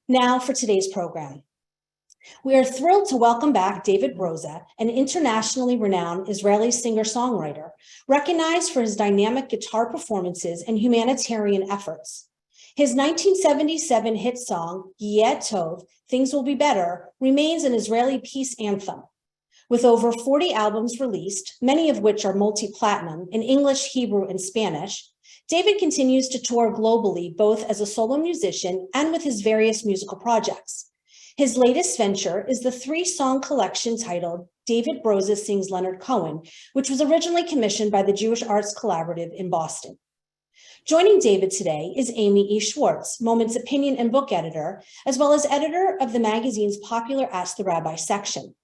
Now for today's program. We are thrilled to welcome back David Broza, an internationally renowned Israeli singer-songwriter, recognized for his dynamic guitar performances and humanitarian efforts. His 1977 hit song, Yeh Tov, Things Will Be Better, remains an Israeli peace anthem. With over 40 albums released, many of which are multi-platinum in English, Hebrew, and Spanish, David continues to tour globally, both as a solo musician and with his various musical projects. His latest venture is the 3-song collection titled David Broza Sings Leonard Cohen, which was originally commissioned by the Jewish Arts Collaborative in Boston. Joining David today is Amy E. Schwartz, Moment's opinion and book editor, as well as editor of the magazine's popular Ask the Rabbi section.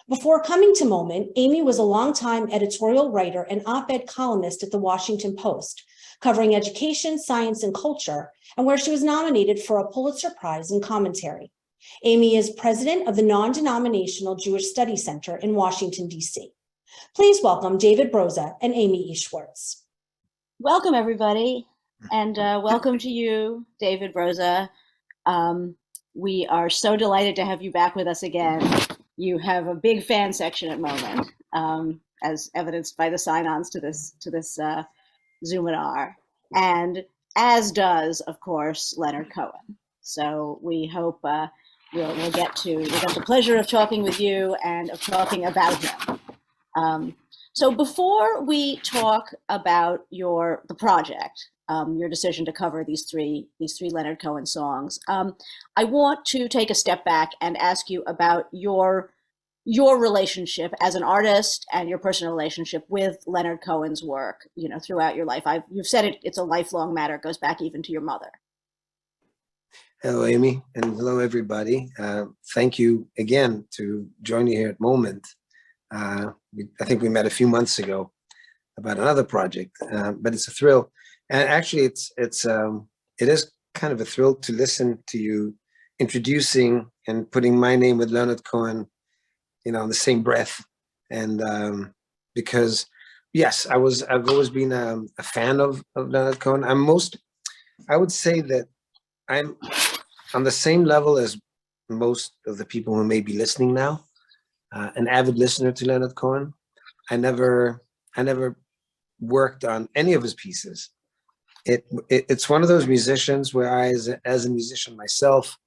Before coming to Moment, Amy was a longtime editorial writer and op-ed columnist at the Washington Post, covering education, science, and culture, and where she was nominated for a Pulitzer Prize in commentary. Amy is president of the Non-Denominational Jewish Study Center in Washington, D.C. Please welcome David Broza and Amy E. Schwartz. Welcome, everybody, and welcome to you, David Broza. We are so delighted to have you back with us again. You have a big fan section at Moment, as evidenced by the sign-ons to this Zoominar, and as does, of course, Leonard Cohen. So we hope we'll get the pleasure of talking with you and of talking about him. So before we talk about the project, your decision to cover these three Leonard Cohen songs, I want to take a step back and ask you about your relationship as an artist and your personal relationship with Leonard Cohen's work, throughout your life. You've said it's a lifelong matter. It goes back even to your mother. Hello, Amy, and hello, everybody. Thank you again to join you here at Moment. I think we met a few months ago about another project, but it's a thrill. And actually, it is kind of a thrill to listen to you introducing and putting my name with Leonard Cohen, in the same breath. And because, yes, I've always been a fan of Leonard Cohen. I would say that I'm on the same level as most of the people who may be listening now, an avid listener to Leonard Cohen. I never worked on any of his pieces. It's one of those musicians where I, as a musician myself,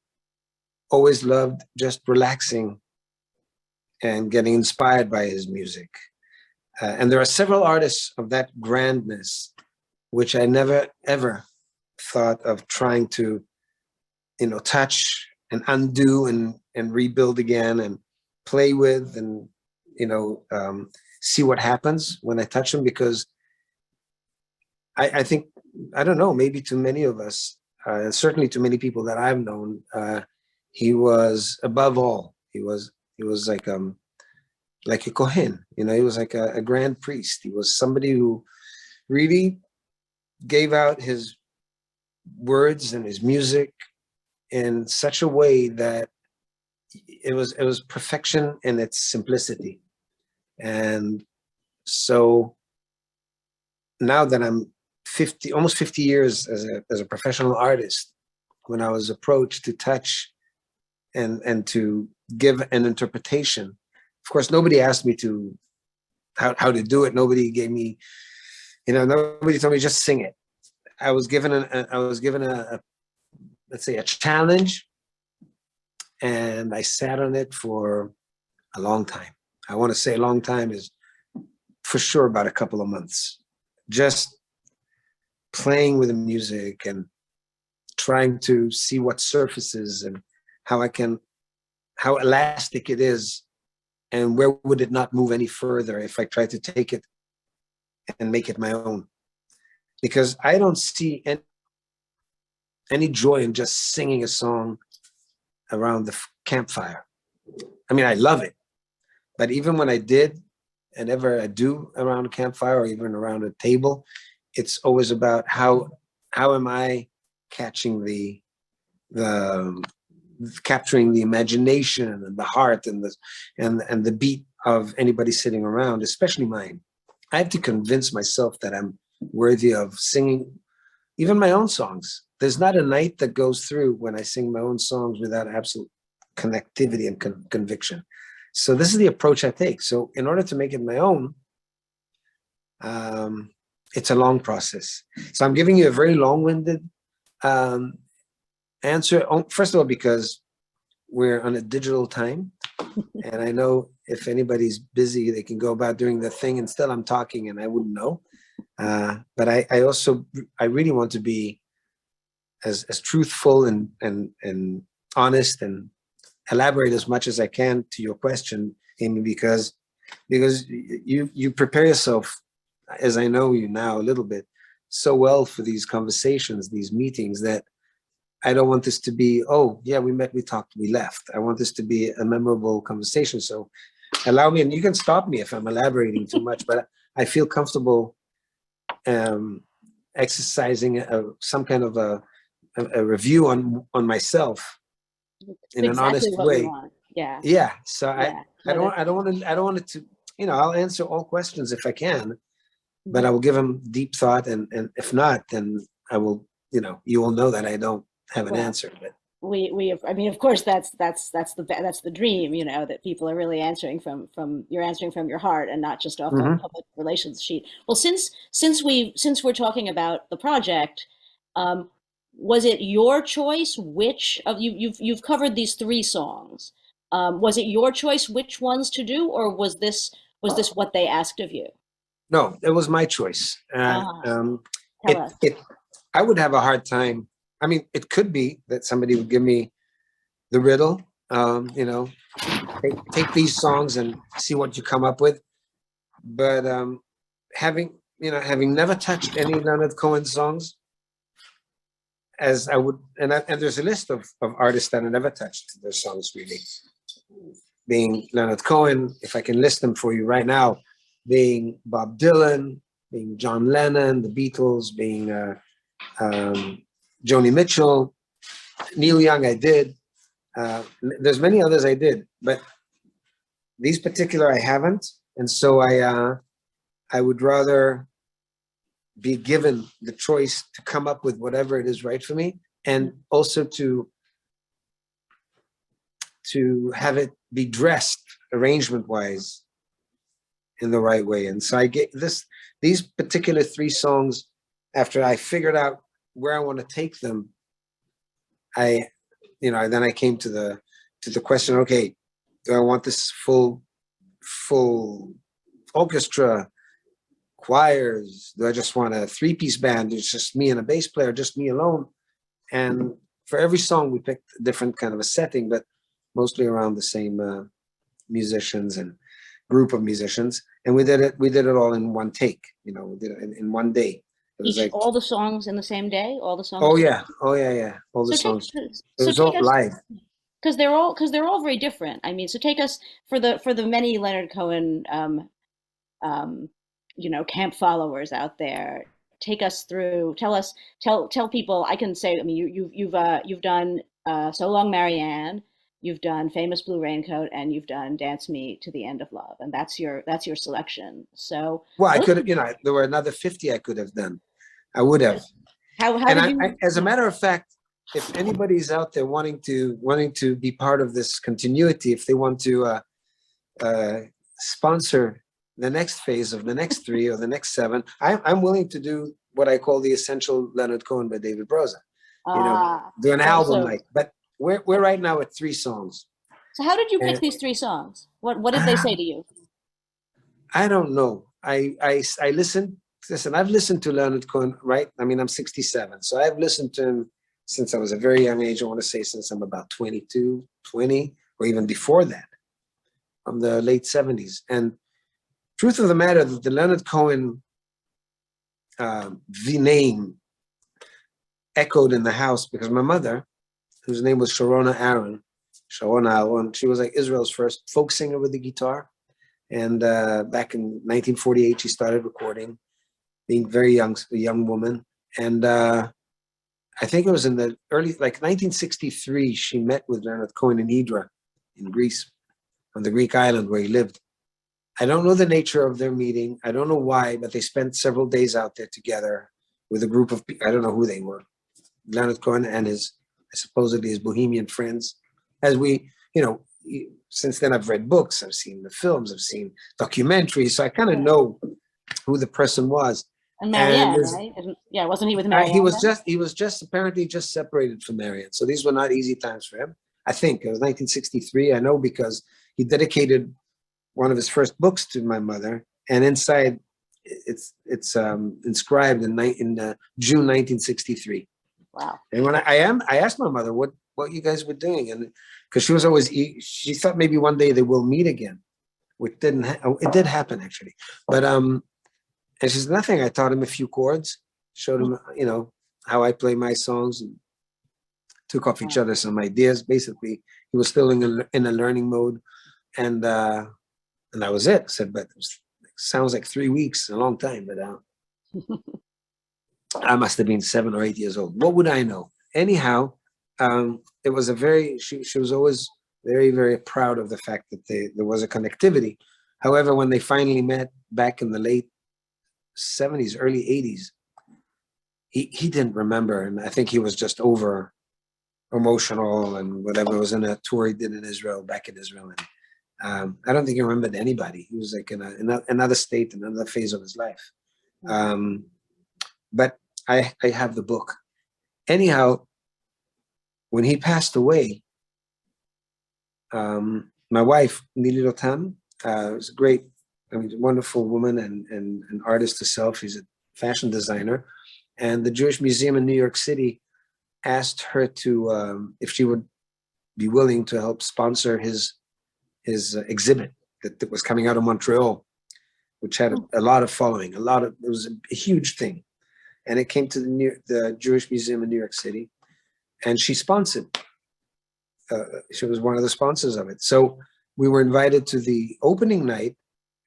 always loved just relaxing and getting inspired by his music. And there are several artists of that grandness, which I never, ever thought of trying to, touch and undo and rebuild again and play with and, see what happens when I touch them, because I think, I don't know, maybe to many of us, and certainly to many people that I've known, he was above all. He was like a Kohen, he was like a grand priest. He was somebody who really gave out his words and his music in such a way that it was perfection in its simplicity. And so now that I'm almost 50 years as a professional artist, when I was approached to touch and to give an interpretation, of course, nobody asked me how to do it. Nobody gave me, nobody told me just sing it. I was given a let's say a challenge, and I sat on it for a long time. I want to say a long time is for sure about a couple of months, just playing with the music and trying to see what surfaces and how elastic it is, and where would it not move any further if I tried to take it and make it my own. Because I don't see any joy in just singing a song around the campfire. I mean, I love it, but even when I did, and ever I do around a campfire or even around a table, it's always about how am I catching capturing the imagination and the heart and the beat of anybody sitting around, especially mine. I have to convince myself that I'm worthy of singing even my own songs there's not a night that goes through when I sing my own songs without absolute connectivity and conviction. So this is the approach I take. So in order to make it my own, it's a long process. So I'm giving you a very long-winded answer. First of all, because we're on a digital time, and I know if anybody's busy, they can go about doing the thing, and still I'm talking and I wouldn't know. But I really want to be as truthful and honest and elaborate as much as I can to your question, Amy, because you prepare yourself, as I know you now a little bit, so well for these conversations, these meetings, that I don't want this to be, oh yeah, we met, we talked, we left. I want this to be a memorable conversation. So allow me, and you can stop me if I'm elaborating too much, but I feel comfortable exercising some kind of a review on myself in an honest way. Yeah. Yeah. So I don't want it to, I'll answer all questions if I can, but I will give them deep thought, and if not, then I will, you will know that I don't have an answer. But I mean, of course, that's the dream, that people are really answering you're answering from your heart and not just off a public relations sheet. Well, since we're talking about the project, was it your choice which of you've covered these 3 songs? Was it your choice which ones to do, or was this what they asked of you? No, it was my choice. Tell us. I would have a hard time. I mean, it could be that somebody would give me the riddle, take these songs and see what you come up with. But having never touched any Leonard Cohen songs, as I would, and there's a list of artists that I never touched their songs really. Being Leonard Cohen, if I can list them for you right now, being Bob Dylan, being John Lennon, the Beatles, being Joni Mitchell, Neil Young, I did. There's many others I did, but these particular I haven't. And so I would rather be given the choice to come up with whatever it is right for me, and also to have it be dressed arrangement-wise in the right way. And so I get these particular 3 songs, after I figured out where I want to take them, then I came to the question, okay, do I want this full orchestra, choirs? Do I just want a 3-piece band? It's just me and a bass player, just me alone? And for every song we picked a different kind of a setting, but mostly around the same musicians and group of musicians. And we did it all in one take. We did it in one day. It was all the songs in the same day, all the songs. Oh yeah. All the songs. It was all live. Because they're all very different. I mean, so take us for the many Leonard Cohen camp followers out there. Take us through. Tell people. I can say. I mean, you've done So Long Marianne. You've done Famous Blue Raincoat, and you've done Dance Me to the End of Love, and that's your selection. So well, I could have. There were another 50 I could have done. I would have. How did you? As a matter of fact, if anybody's out there wanting to be part of this continuity, if they want to sponsor the next phase of the next 3 or the next 7, I'm willing to do what I call the Essential Leonard Cohen by David Broza. Do an album night. But we're right now at 3 songs. So how did you pick these 3 songs? What did they say to you? I don't know. I listened. Listen, I've listened to Leonard Cohen, right? I mean, I'm 67, so I've listened to him since I was a very young age. I want to say since I'm about 22, 20, or even before that, from the late 70s. And truth of the matter, the Leonard Cohen the name echoed in the house because my mother, whose name was Sharona Aron, she was like Israel's first folk singer with the guitar. And back in 1948, she started recording, being very young, a young woman. And I think it was in the early, like 1963, she met with Leonard Cohen in Hydra in Greece, on the Greek island where he lived. I don't know the nature of their meeting. I don't know why, but they spent several days out there together with a group of people. I don't know who they were. Leonard Cohen and his supposedly his bohemian friends. As we, since then I've read books, I've seen the films, I've seen documentaries, so I kind of know who the person was. And Marianne, there's- right? Yeah, wasn't he with Marianne? He was just apparently just separated from Marianne. So these were not easy times for him. I think it was 1963. I know because he dedicated one of his first books to my mother, and inside it's inscribed in June 1963. Wow. And when I asked my mother what you guys were doing, and because she was always, she thought maybe one day they will meet again, which didn't. It did happen actually, but and she said nothing. I taught him a few chords, showed him how I play my songs, and took off each other some ideas. Basically, he was still in a learning mode, and that was it. I said, but it sounds like 3 weeks, a long time, but I must have been 7 or 8 years old. What would I know? Anyhow, it was she was always very, very proud of the fact that there was a connectivity. However, when they finally met back in the late 70s, early 80s, he didn't remember. And I think he was just over emotional and whatever. It was in a tour he did in Israel, back in Israel. And I don't think he remembered anybody. He was like in another state, another phase of his life. But I have the book. Anyhow, when he passed away, my wife, Nili Lotan, was a great, wonderful woman and an artist herself. She's a fashion designer. And the Jewish Museum in New York City asked her to, if she would be willing to help sponsor his exhibit that was coming out of Montreal, which had a lot of following, it was a huge thing. And it came to the Jewish Museum in New York City, and she sponsored. She was one of the sponsors of it. So we were invited to the opening night,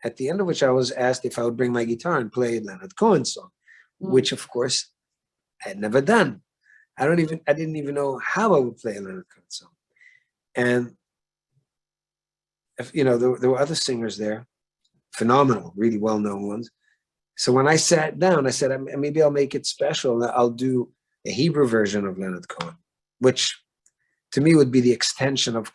at the end of which I was asked if I would bring my guitar and play Leonard Cohen's song, which of course I had never done. I didn't even know how I would play a Leonard Cohen song. And there were other singers there, phenomenal, really well-known ones. So when I sat down, I said, maybe I'll make it special. I'll do a Hebrew version of Leonard Cohen, which to me would be the extension of,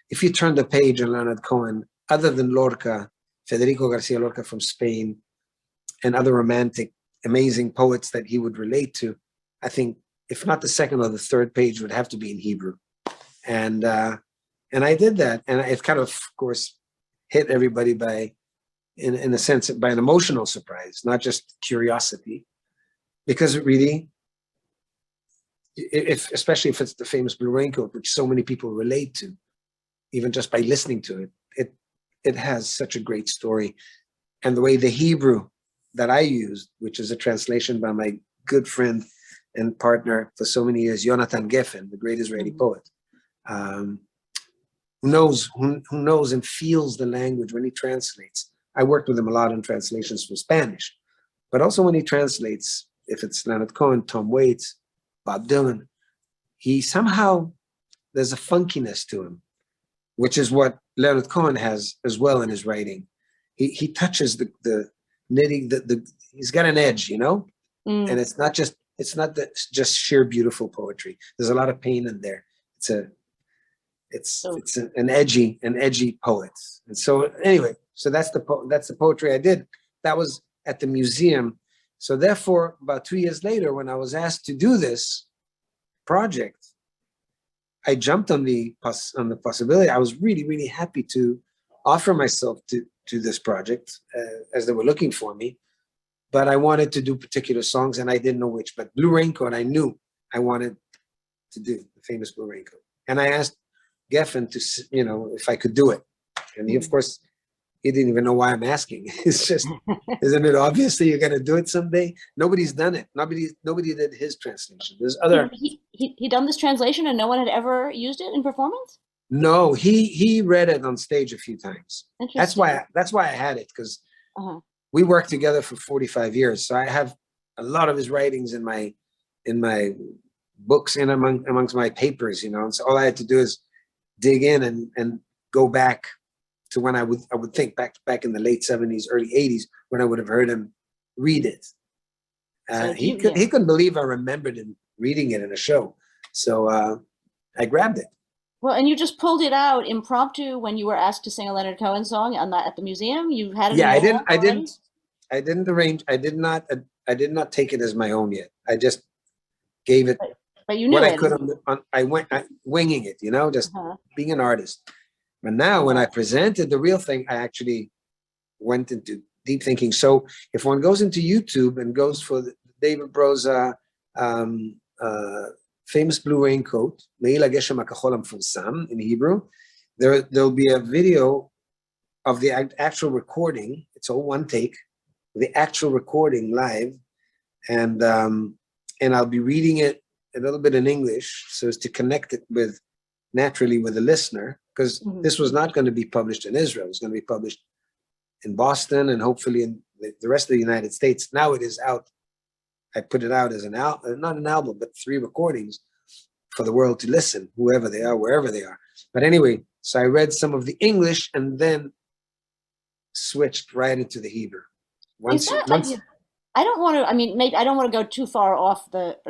if you turn the page on Leonard Cohen, other than Lorca, Federico Garcia Lorca from Spain, and other romantic, amazing poets that he would relate to, I think if not the second or the third page would have to be in Hebrew. And I did that. And it kind of course, hit everybody in a sense, by an emotional surprise, not just curiosity, because it really, especially if it's the famous Blue Raincoat, which so many people relate to, even just by listening to it, it has such a great story. And the way the Hebrew that I used, which is a translation by my good friend and partner for so many years, Jonathan Geffen, the great Israeli poet, who knows and feels the language when he translates. I worked with him a lot in translations from Spanish, but also when he translates, if it's Leonard Cohen, Tom Waits, Bob Dylan, he somehow, there's a funkiness to him, which is what Leonard Cohen has as well in his writing. He touches the knitting, he's got an edge, and it's not just sheer beautiful poetry. There's a lot of pain in there. It's an edgy poet. And so anyway, so that's the poetry I did. That was at the museum. So therefore, about 2 years later, when I was asked to do this project, I jumped on the possibility. I was really, really happy to offer myself to this project as they were looking for me. But I wanted to do particular songs and I didn't know which. But Blue Raincoat, I knew I wanted to do, the famous Blue Raincoat. And I asked Geffen to, if I could do it. And he, of course, he didn't even know why I'm asking. It's just, isn't it obvious that you're going to do it someday? Nobody's done it. Nobody did his translation. There's other. He done this translation and no one had ever used it in performance? No, he read it on stage a few times. That's why I had it, because we worked together for 45 years. So I have a lot of his writings in my books and amongst my papers, And so all I had to do is dig in and go back to when I would think back in the late 70s, early 80s, when I would have heard him read it. So he couldn't believe I remembered him reading it in a show. So I grabbed it. Well, and you just pulled it out impromptu when you were asked to sing a Leonard Cohen song at the museum. You had it. Yeah, in I didn't arrange. I did not take it as my own yet. I just gave it but you knew what it. I could. I went winging it, just being an artist. But now, when I presented the real thing, I actually went into deep thinking. So if one goes into YouTube and goes for the David Broza famous blue raincoat, Me'il HaGeshem HaKachol HaMefusam in Hebrew, there'll be a video of the actual recording. It's all one take, the actual recording live, and I'll be reading it a little bit in English so as to connect it naturally with the listener, because this was not going to be published in Israel. It was going to be published in Boston and hopefully in the rest of the United States. Now it is out. I put it out as not an album, but 3 recordings for the world to listen, whoever they are, wherever they are. But anyway, so I read some of the English and then switched right into the Hebrew. I don't want to. I mean, maybe I don't want to go too far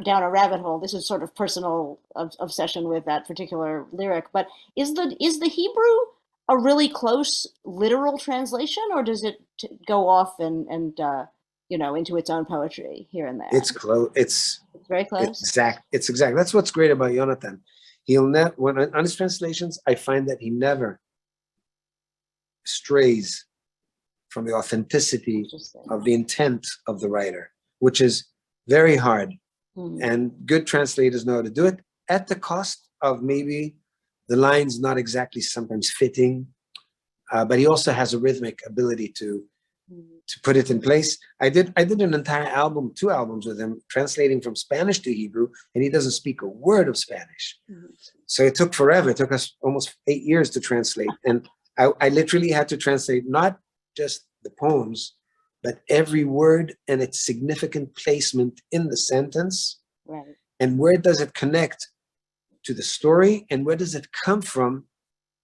down a rabbit hole. This is sort of personal obsession with that particular lyric. But is the Hebrew a really close literal translation, or does it go off and into its own poetry here and there? It's close. It's very close. It's exact. That's what's great about Jonathan. He'll on his translations, I find that he never strays from the authenticity of the intent of the writer, which is very hard. And good translators know how to do it at the cost of maybe the lines not exactly sometimes fitting, but he also has a rhythmic ability to put it in place. I did an entire album, 2 albums with him, translating from Spanish to Hebrew, and he doesn't speak a word of Spanish. So it took forever. It took us almost 8 years to translate. And I literally had to translate not just the poems, but every word and its significant placement in the sentence. Right. And where does it connect to the story, and where does it come from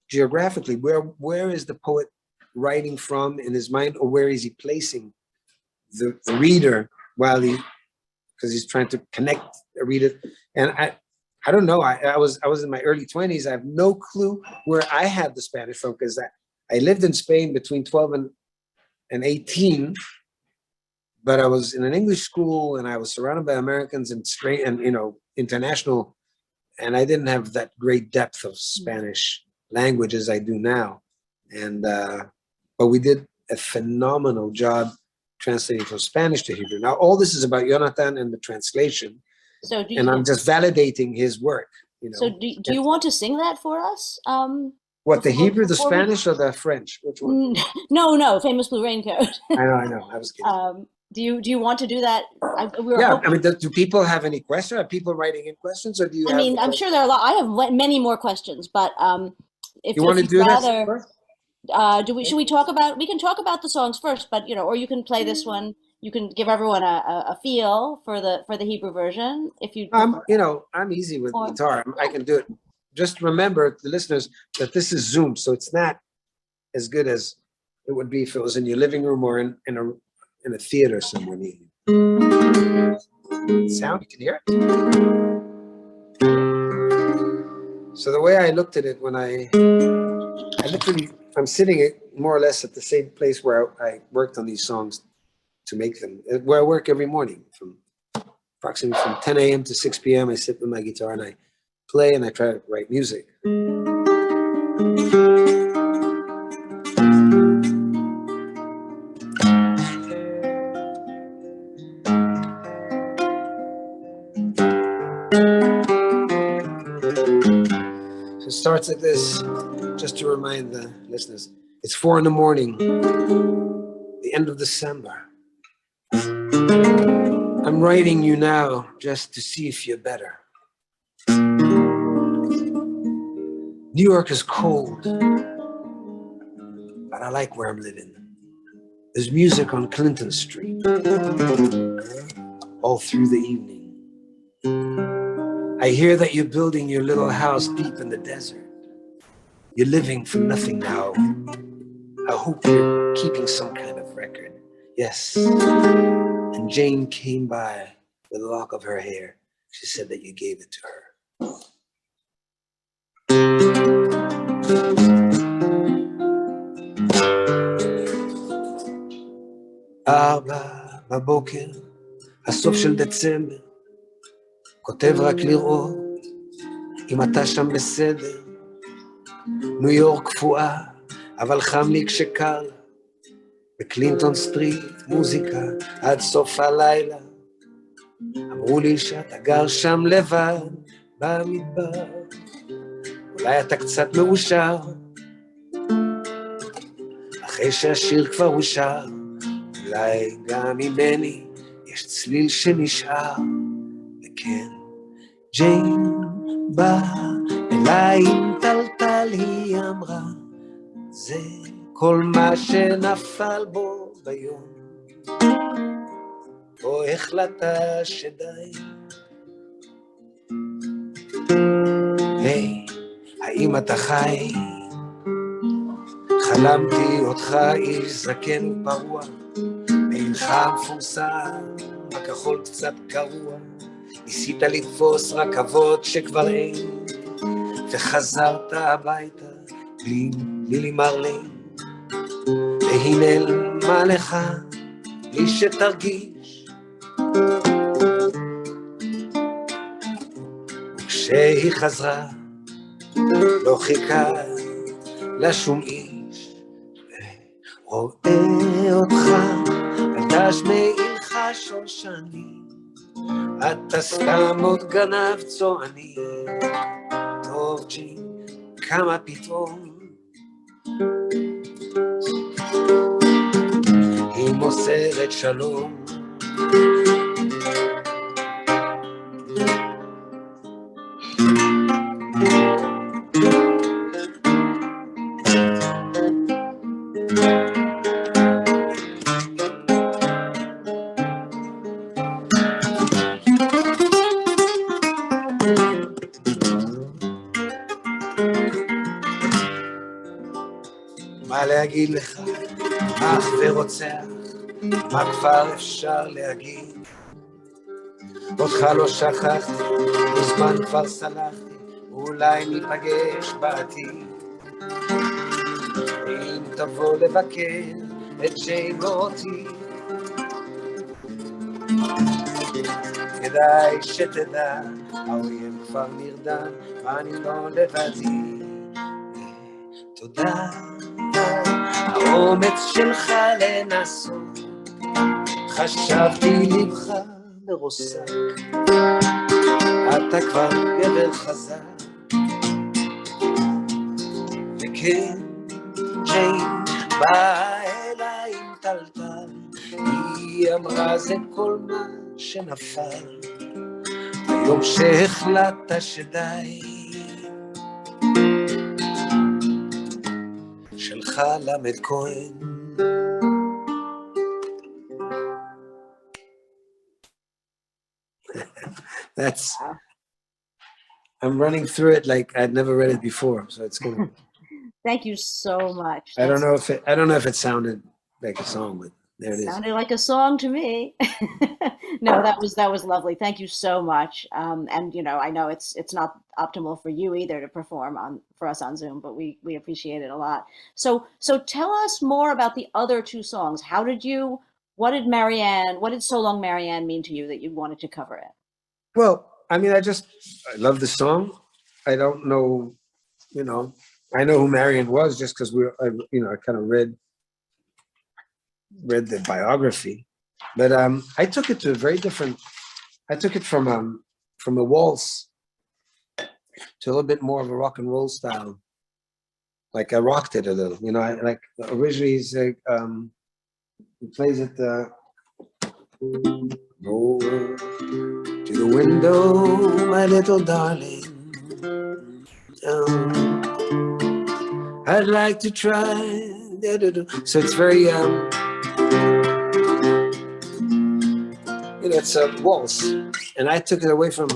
geographically? Where is the poet writing from in his mind, or where is he placing the reader because he's trying to connect a reader? And I don't know. I was in my early 20s. I have no clue where I had the Spanish from, because I lived in Spain between 12 and 18, but I was in an English school and I was surrounded by Americans and international, and I didn't have that great depth of Spanish language as I do now. And but we did a phenomenal job translating from Spanish to Hebrew. Now all this is about Jonathan and the translation. So I'm just validating his work. So do you want to sing that for us? What, the Hebrew, the Spanish, or the French? Which one? No, Famous Blue Raincoat. I know. I was kidding. Do you want to do that? Do people have any questions? Are people writing in questions, or do you? I'm sure there are a lot. I have many more questions, but if you want to do that first? Should we talk about? We can talk about the songs first, but or you can play this one. You can give everyone a feel for the Hebrew version if you. I'm easy with guitar. I can do it. Just remember, the listeners, that this is Zoom, so it's not as good as it would be if it was in your living room or in a theater somewhere near you. Sound, you can hear it. So the way I looked at it when I'm sitting more or less at the same place where I worked on these songs to make them, where I work every morning from approximately from 10 a.m. to 6 p.m. I sit with my guitar and I play and I try to write music. So it starts like this, just to remind the listeners. It's 4 a.m, the end of December. I'm writing you now just to see if you're better. New York is cold, but I like where I'm living. There's music on Clinton Street all through the evening. I hear that you're building your little house deep in the desert. You're living for nothing now. I hope you're keeping some kind of record. Yes, and Jane came by with a lock of her hair. She said that you gave it to her. ארבע בבוקר, הסוף של דצמבר, כותב רק לראות אם אתה שם בסדר. ניו יורק קפואה, אבל חם לי כשקר לה. בקלינטון סטריט, מוזיקה עד סוף הלילה. אמרו לי שאתה גר שם לבד במדבר. אולי אתה קצת מאושר, אחרי שהשיר כבר אושר. אולי גם ממני יש צליל שנשאר. וכן, ג'יין באה אליי עם טלטל, היא אמרה, זה כל מה שנפל בו ביום. או החלטה שדי. היי, האם אתה חי? חלמתי אותך איש זקן ופרוע, אינך מפורסם, הכחול קצת קרוע. ניסית לתפוס רכבות שכבר אין, וחזרת הביתה בלי לילי מרלין. והנה מה לך, בלי שתרגיש. וכשהיא חזרה, לא חיכה לשום איש. רואה אותך, על דש מעילך שושני, אתה סתם עוד גנב צועני. טוב ג'ין, כמה פתאום היא מוסרת שלום. מה להגיד לך, אח ורוצח, מה כבר אפשר להגיד? אותך לא שכחתי, מזמן כבר סלחתי, אולי ניפגש בעתיד. אם תבוא לבקר את ג'יין ואותי, כדאי שתדע, האויב כבר נרדם, ואני לא לבדי. תודה, האומץ שלך לנסות, חשבתי לבך מרוסק, אתה כבר גבר חזק. וכן, ג'יין באה אליי עם טלטל, היא אמרה זה כל מה שנפל, היום שהחלטת שדי. שלך למד כהן. That's, I'm running through it like I'd never read it before, so it's gonna. Thank you so much. I don't know if it sounded like a song, but there it is. Sounded like a song to me. No, that was lovely. Thank you so much. And you know, I know it's not optimal for you either to perform for us on Zoom, but we appreciate it a lot. So tell us more about the other two songs. What did So Long Marianne mean to you that you wanted to cover it? Well, I mean, I love the song. I don't know, you know, I know who Marianne was just because I kind of read the biography, but I took it to a very different. I took it from a waltz to a little bit more of a rock and roll style. Like I rocked it a little, you know. Like originally, he plays it. Over to the window, my little darling. I'd like to try. So it's very. It's a waltz, and I took it away from.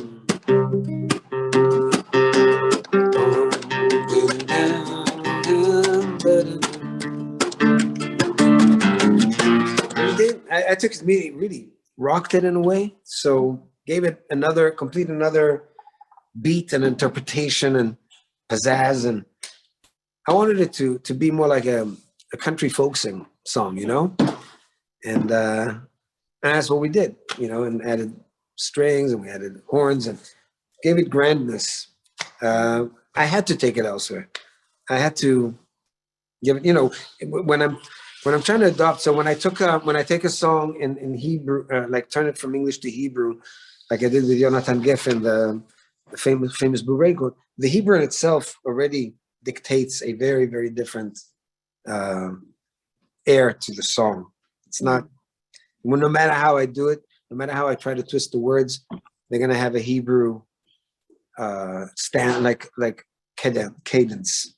I took it really rocked it in a way. So gave it another beat and interpretation and pizzazz. And I wanted it to be more like a country folk song, you know? And that's what we did, you know, and added strings and we added horns and gave it grandness. I had to take it elsewhere. I had to give it, you know, when I'm trying to adopt. So when I take a song in Hebrew, like turn it from English to Hebrew, like I did with Jonathan Geffen, the famous Blue Raincoat, the Hebrew in itself already dictates a very, very different air to the song. It's not, well, no matter how I do it, no matter how I try to twist the words, they're gonna have a Hebrew stand like cadence.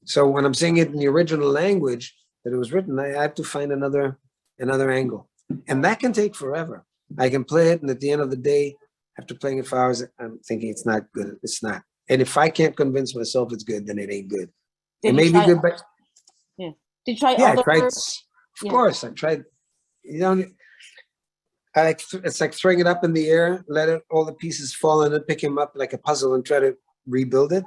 So when I'm singing it in the original language that it was written, I have to find another angle, and that can take forever. I can play it, and at the end of the day, after playing it for hours, I'm thinking it's not good. It's not. And if I can't convince myself it's good, then it ain't good. It may be good, but yeah. Did you try? Yeah, other I tried. words? Of course, I tried. You know, I like it's like throwing it up in the air, let it all the pieces fall, and then pick them up like a puzzle and try to rebuild it.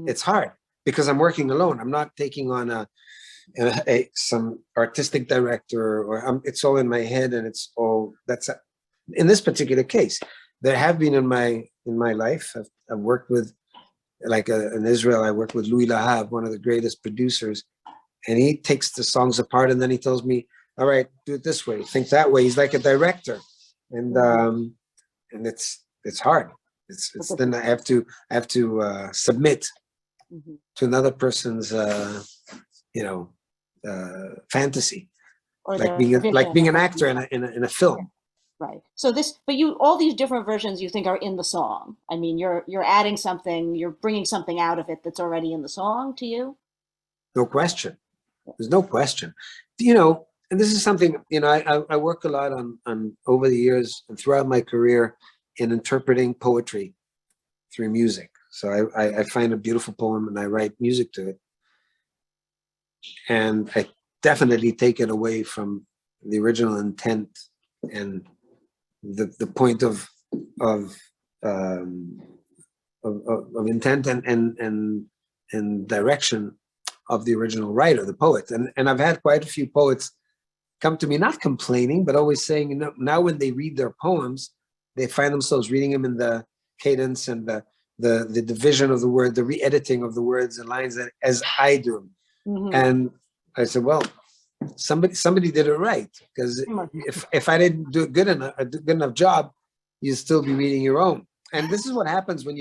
It's hard because I'm working alone. I'm not taking on some artistic director, or it's all in my head, and it's all in this particular case. There have been in my life. I've worked with, like in Israel, I worked with Louis Lahav, one of the greatest producers, and he takes the songs apart and then he tells me, "All right, do it this way, think that way." He's like a director, and it's hard. It's then I have to submit to another person's fantasy, Or like the being an actor in a film. Right. So but all these different versions you think are in the song. I mean, you're adding something, you're bringing something out of it that's already in the song to you. No question. There's no question. You know, and this is something, you know, I work a lot on over the years and throughout my career in interpreting poetry through music. So I find a beautiful poem and I write music to it. And I definitely take it away from the original intent and the point of intent and direction of the original writer, the poet. And I've had quite a few poets come to me, not complaining, but always saying, you know, now when they read their poems, they find themselves reading them in the cadence and the division of the word, the re-editing of the words and lines as I do. And I said, well, somebody did it right, because if I didn't do a good enough job, you'd still be reading your own. And this is what happens when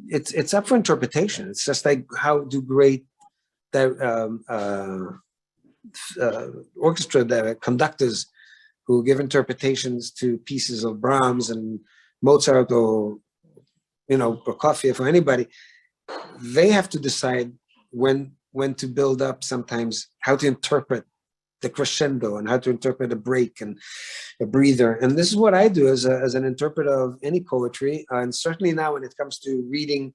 it's up for interpretation. It's just like how do great orchestra conductors who give interpretations to pieces of Brahms and Mozart or Prokofiev or anybody, they have to decide when to build up, sometimes how to interpret the crescendo and how to interpret a break and a breather. And this is what I do as an interpreter of any poetry. And certainly now when it comes to reading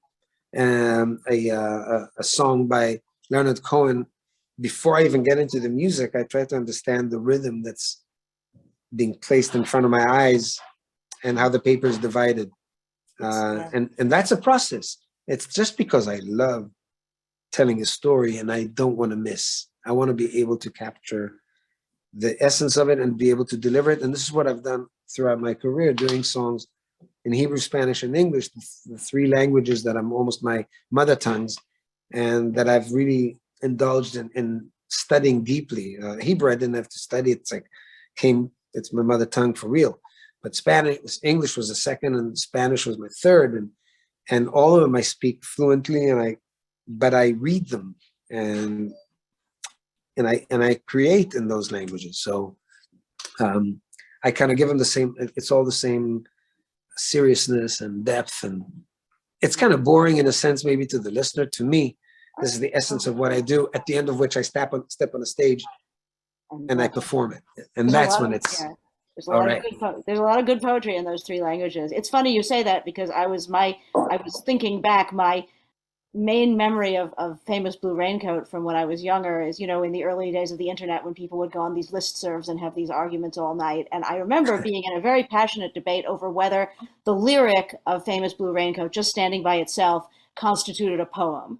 a song by Leonard Cohen, before I even get into the music, I try to understand the rhythm that's being placed in front of my eyes and how the paper is divided. And that's a process. It's just because I love telling a story and I don't want to miss. I want to be able to capture the essence of it and be able to deliver it. And this is what I've done throughout my career, doing songs in Hebrew, Spanish, and English, the three languages that I'm almost my mother tongues, and that I've really indulged in studying deeply. Hebrew, I didn't have to study. It's my mother tongue for real. But English was the second, and Spanish was my third. And all of them I speak fluently, but I read them and I create in those languages. So I kind of give them the same. It's all the same seriousness and depth, and it's kind of boring in a sense, maybe to the listener. To me, this is the essence of what I do. At the end of which I step on a stage and I perform it, and that's when it's all right. There's a lot of good poetry in those three languages. It's funny you say that, because I was thinking back, main memory of Famous Blue Raincoat from when I was younger is, you know, in the early days of the internet when people would go on these listservs and have these arguments all night. And I remember being in a very passionate debate over whether the lyric of Famous Blue Raincoat, just standing by itself, constituted a poem.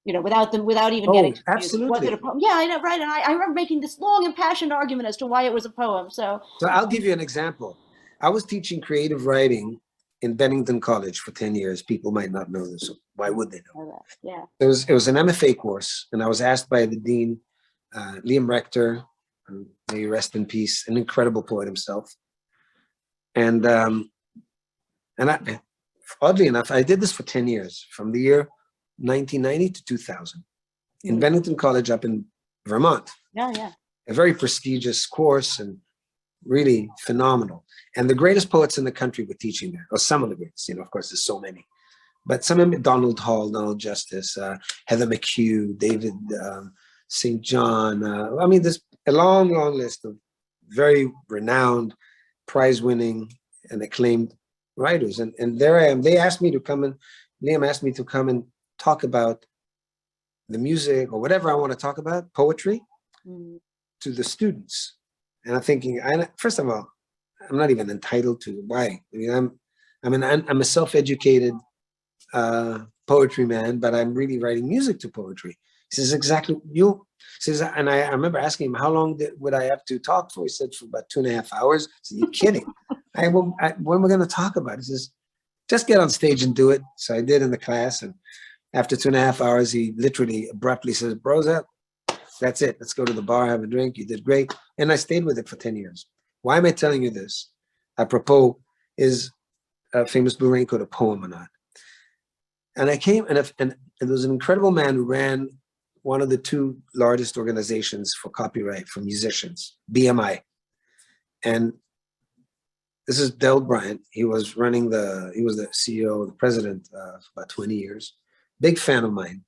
You know, without even getting Oh, to was it a absolutely. poem? Yeah, I know, right. And I remember making this long impassioned argument as to why it was a poem. So So I'll give you an example. I was teaching creative writing in Bennington College for 10 years. People might not know this. So why would they know? yeah. It was an MFA course, and I was asked by the dean, Liam Rector, may he rest in peace, an incredible poet himself. And oddly enough, I did this for 10 years, from the year 1990 to 2000, in Bennington College up in Vermont. Yeah. A very prestigious course and really phenomenal. And the greatest poets in the country were teaching there, or some of the greatest. You know, of course, there's so many. But some of them, Donald Hall, Donald Justice, Heather McHugh, David St. John. I mean, there's a long, long list of very renowned, prize-winning, and acclaimed writers. And there I am. They asked me to come and, Liam asked me to come and talk about the music or whatever I want to talk about, poetry, to the students. And I'm thinking, first of all, I'm not even entitled to. Why? I mean, I'm a self-educated poetry man, but I'm really writing music to poetry. He says, exactly, you. Says, and I remember asking him, how long would I have to talk for? He said, for about 2.5 hours. I said, you're kidding. What am I going to talk about? He says, just get on stage and do it. So I did in the class. And after 2.5 hours, he literally abruptly says, Broza, that's it. Let's go to the bar, have a drink. You did great. And I stayed with it for 10 years. Why am I telling you this? Apropos, is Famous Blue Raincoat a poem or not? And I came, and there was an incredible man who ran one of the two largest organizations for copyright for musicians, BMI. And this is Del Bryant. He was he was the CEO, the president for about 20 years. Big fan of mine.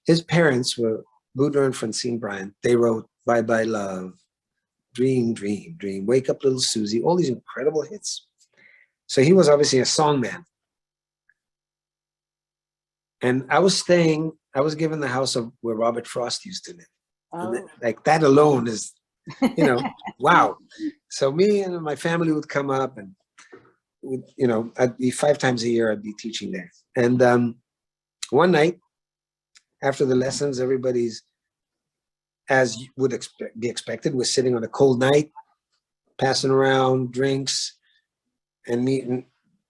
His parents were Boudler and Francine Bryant. They wrote Bye Bye Love, Dream, Dream, Dream, Wake Up Little Susie, all these incredible hits. So he was obviously a songman. And I was given the house of where Robert Frost used to live. And like that alone is, wow. So me and my family would come up and, I'd be 5 times a year, I'd be teaching there. And one night after the lessons, everybody's, as would be expected, was sitting on a cold night, passing around drinks and meeting,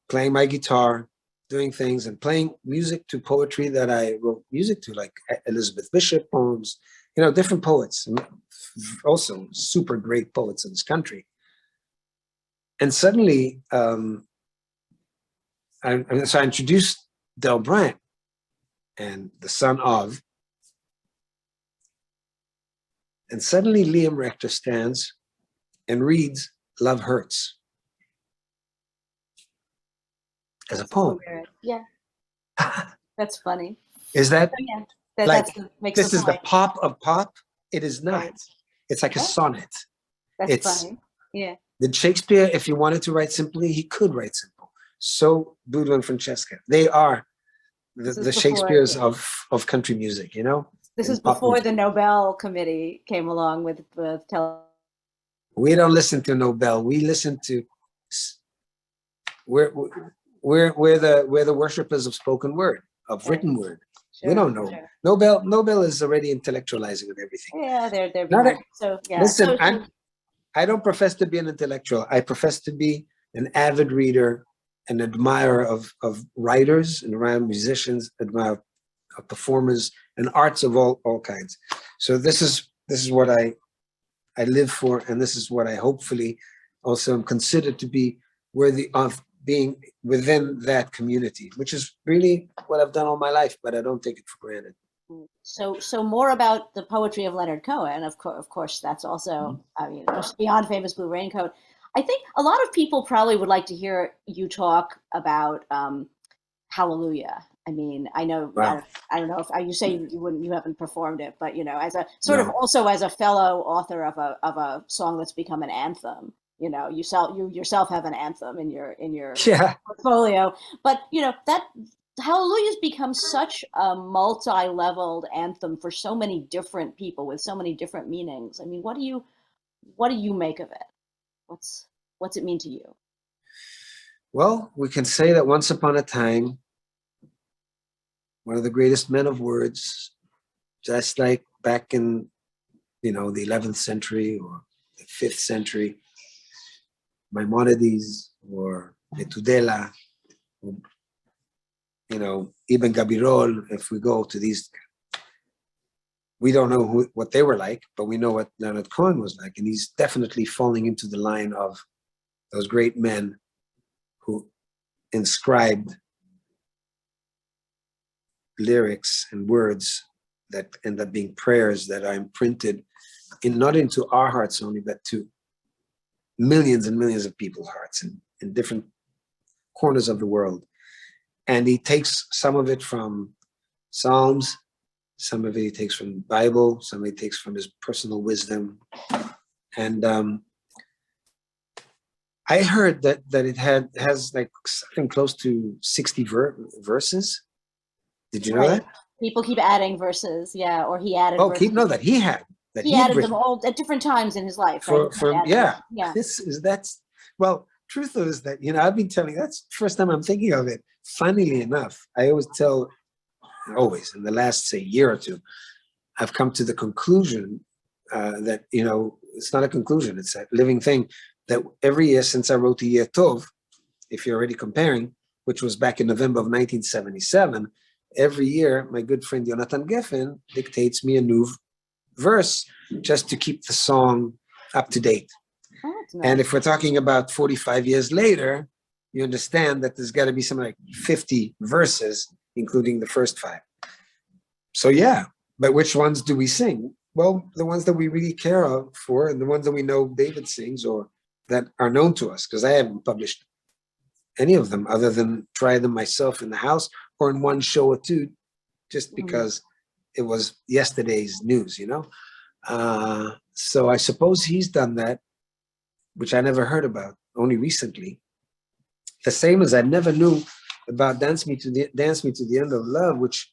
playing my guitar, doing things and playing music to poetry that I wrote music to, like Elizabeth Bishop poems, different poets, also super great poets in this country. And suddenly, so I introduced Del Bryant, and the son of, and suddenly Liam Rector stands and reads Love Hurts as a poem. Yeah. That's funny. Is that, makes this is the pop of pop? It is not. Right. It's like a sonnet. That's funny. Yeah. Did Shakespeare, if he wanted to write simply, he could write simple. So Boudler and Francesca, they are the Shakespeares of country music, This is before the Nobel Committee came along with We don't listen to Nobel. We listen to, we're the worshippers of spoken word, of written word. Sure, we don't know. Sure. Nobel is already intellectualizing with everything. Yeah, they're so yeah. Listen, I don't profess to be an intellectual. I profess to be an avid reader, an admirer of writers and around musicians, admire of performers and arts of all kinds. So this is what I live for, and this is what I hopefully also am considered to be worthy of being within that community, which is really what I've done all my life, but I don't take it for granted. So more about the poetry of Leonard Cohen. Of course, that's also, beyond Famous Blue Raincoat. I think a lot of people probably would like to hear you talk about Hallelujah. I mean, I know, wow. I don't know if you say you haven't performed it, but as a sort of also as a fellow author of a song that's become an anthem. You yourself have an anthem in your portfolio, but that Hallelujah's become such a multi-leveled anthem for so many different people with so many different meanings. I mean, what do you make of it? What's it mean to you? Well, we can say that once upon a time, one of the greatest men of words, just like back in, the 11th century or the 5th century, Maimonides or Metudela, or, Ibn Gabirol, if we go to these, we don't know what they were like, but we know what Leonard Cohen was like. And he's definitely falling into the line of those great men who inscribed lyrics and words that end up being prayers that are imprinted not into our hearts only, but to millions and millions of people's hearts in different corners of the world. And he takes some of it from Psalms, some of it he takes from the Bible, some of it he takes from his personal wisdom. And I heard that it has like something close to 60 verses. Did you know that? People keep adding verses, yeah, or he added. Oh, verses. that he had. That he added them all at different times in his life. Right? Yeah. Yeah. Well, truth is that, I've been telling, that's the first time I'm thinking of it. Funnily enough, I always in the last, say, year or two, I've come to the conclusion that, it's not a conclusion, it's a living thing, that every year since I wrote the Year Tov, if you're already comparing, which was back in November of 1977, every year, my good friend Jonathan Geffen dictates me a new verse just to keep the song up to date. Oh, that's nice. And if we're talking about 45 years later, you understand that there's got to be something like 50 verses, including the first 5. So yeah, but which ones do we sing? Well, the ones that we really care for, and the ones that we know David sings or that are known to us, because I haven't published any of them other than try them myself in the house or in one show or two, just because it was yesterday's news, So I suppose he's done that, which I never heard about, only recently. The same as I never knew about Dance Me to the End of Love, which,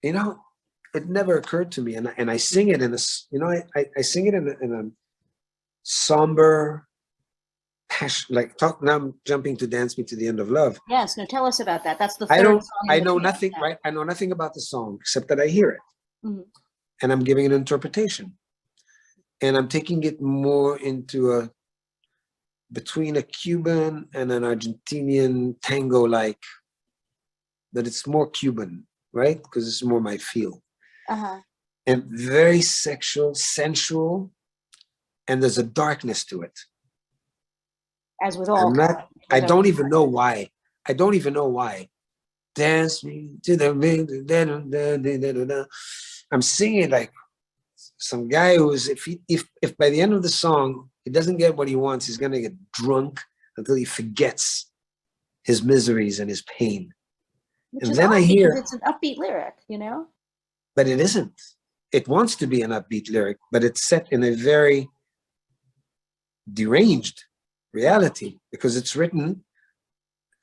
it never occurred to me. And I sing it I sing it in a somber, passion, now I'm jumping to Dance Me to the End of Love. Yes, no, tell us about that. That's the third song. I know nothing, right? I know nothing about the song except that I hear it. Mm-hmm. And I'm giving an interpretation. And I'm taking it more into between a Cuban and an Argentinian tango-like, that it's more Cuban, right? Because it's more my feel. Uh-huh. And very sexual, sensual, and there's a darkness to it. As with all. I don't even know why. Dance me to the I'm singing like some guy who's, if by the end of the song he doesn't get what he wants, he's gonna get drunk until he forgets his miseries and his pain. Which and then I hear it's an upbeat lyric, but it isn't. It wants to be an upbeat lyric, but it's set in a very deranged reality because it's written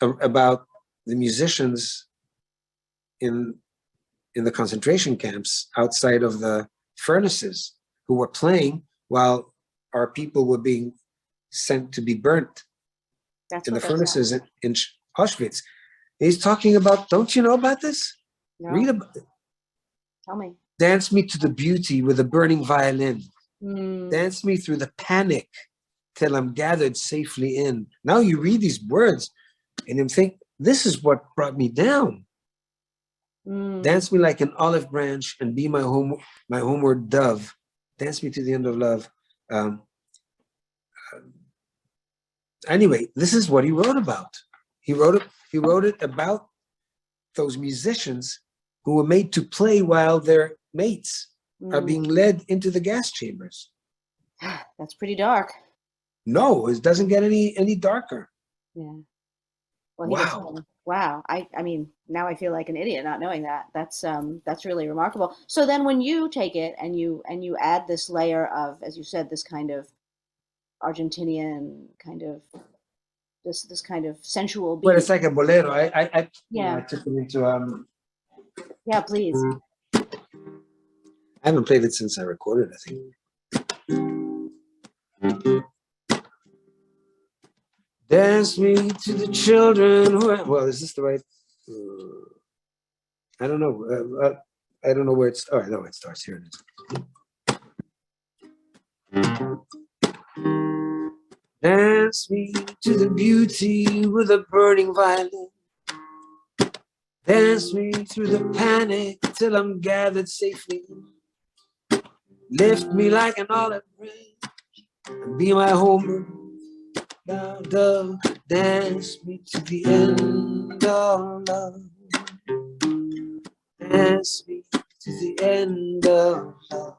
about the musicians in the concentration camps outside of the furnaces who were playing while our people were being sent to be burnt in the furnaces in Auschwitz. He's talking about, don't you know about this? No. Read about it. Tell me. Dance me to the beauty with a burning violin. Mm. Dance me through the panic till I'm gathered safely in. Now you read these words and you think, this is what brought me down. Mm. Dance me like an olive branch and be my homeward dove. Dance me to the end of love. Anyway, this is what he wrote about. He wrote it about those musicians who were made to play while their mates are being led into the gas chambers. That's pretty dark. No, it doesn't get any darker. Yeah. Well, wow. Wow. I mean, now I feel like an idiot not knowing that. That's really remarkable. So then when you take it and you add this layer of, as you said, this kind of Argentinian kind of this kind of sensual beat. Well, it's like a bolero. I Yeah. I took it into Yeah, please. I haven't played it since I recorded, I think. Dance me to the children who are, well, is this the right? I don't know. I don't know where it's. Oh, I know it starts. Here it is. Dance me to the beauty with a burning violin. Dance me through the panic till I'm gathered safely. Lift me like an olive branch and be my home. Down, down, dance me to the end of love. Dance me to the end of love.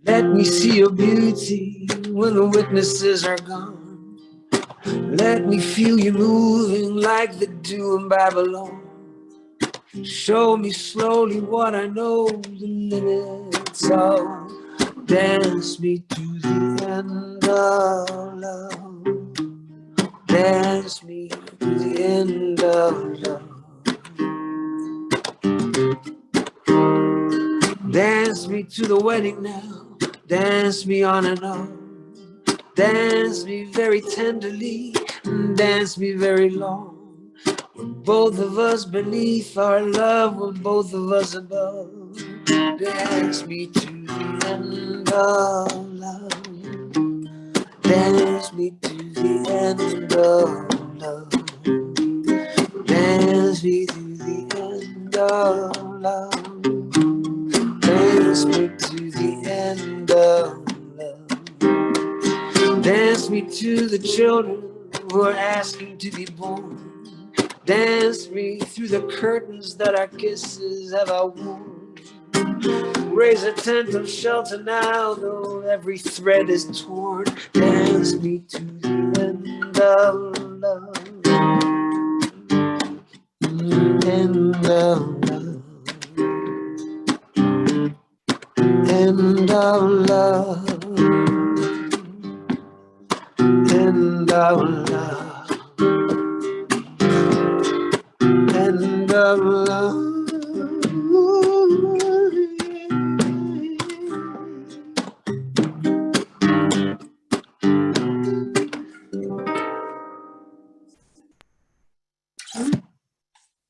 Let me see your beauty when the witnesses are gone. Let me feel you moving like the dew in Babylon. Show me slowly what I know the limits of. Dance me to the end of love. Dance me to the end of love. Dance me to the wedding now. Dance me on and on. Dance me very tenderly. Dance me very long. With both of us beneath our love, with both of us above. Dance me to the end of love. Dance me to the end of love. Dance me to the end of love. Dance me to the end of love. Dance me to the children who are asking to be born. Dance me through the curtains that our kisses have outworn. Raise a tent of shelter now, though every thread is torn. Dance me to the end of love. End of love. End of love. End of love. End of love.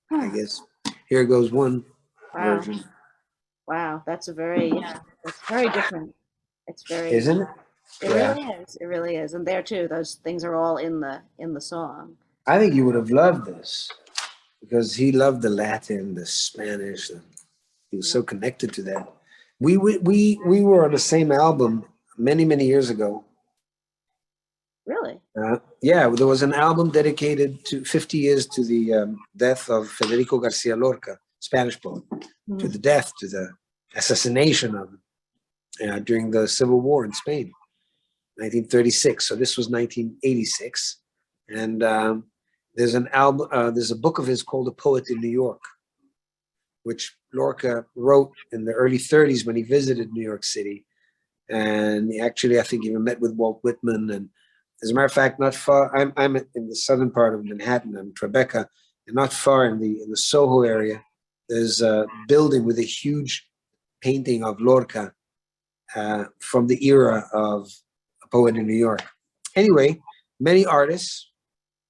I guess here goes one Wow. version. Wow, that's a very, yeah, that's very different. It's very, Isn't it? it Yeah. really is. It really is. And there too, those things are all in the song. I think you would have loved this because he loved the Latin, the Spanish. He was so connected to that. We were on the same album many years ago. Really? Yeah, there was an album dedicated to 50 years to the death of Federico Garcia Lorca, Spanish poet, to the death, to the assassination of him during the Civil War in Spain, 1936. So this was 1986, and there's an album. There's a book of his called "A Poet in New York," which Lorca wrote in the early 30s when he visited New York City, and he actually, I think, even met with Walt Whitman. And as a matter of fact, not far. I'm in the southern part of Manhattan. I'm in Tribeca, and not far in the Soho area, there's a building with a huge painting of Lorca from the era of A Poet in New York. Anyway, many artists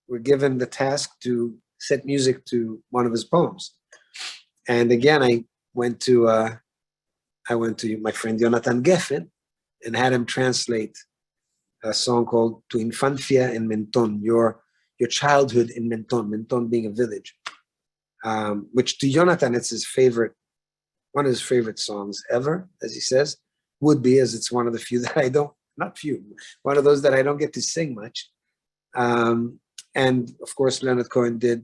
were given the task to set music to one of his poems. And again, I went to my friend Jonathan Geffen and had him translate a song called Tu Infancia en Menton, your childhood in Menton, Menton being a village, which to Jonathan, it's his favorite, one of his favorite songs ever, as he says, would be, as it's one of the few that I don't, not few, one of those that I don't get to sing much. And of course, Leonard Cohen did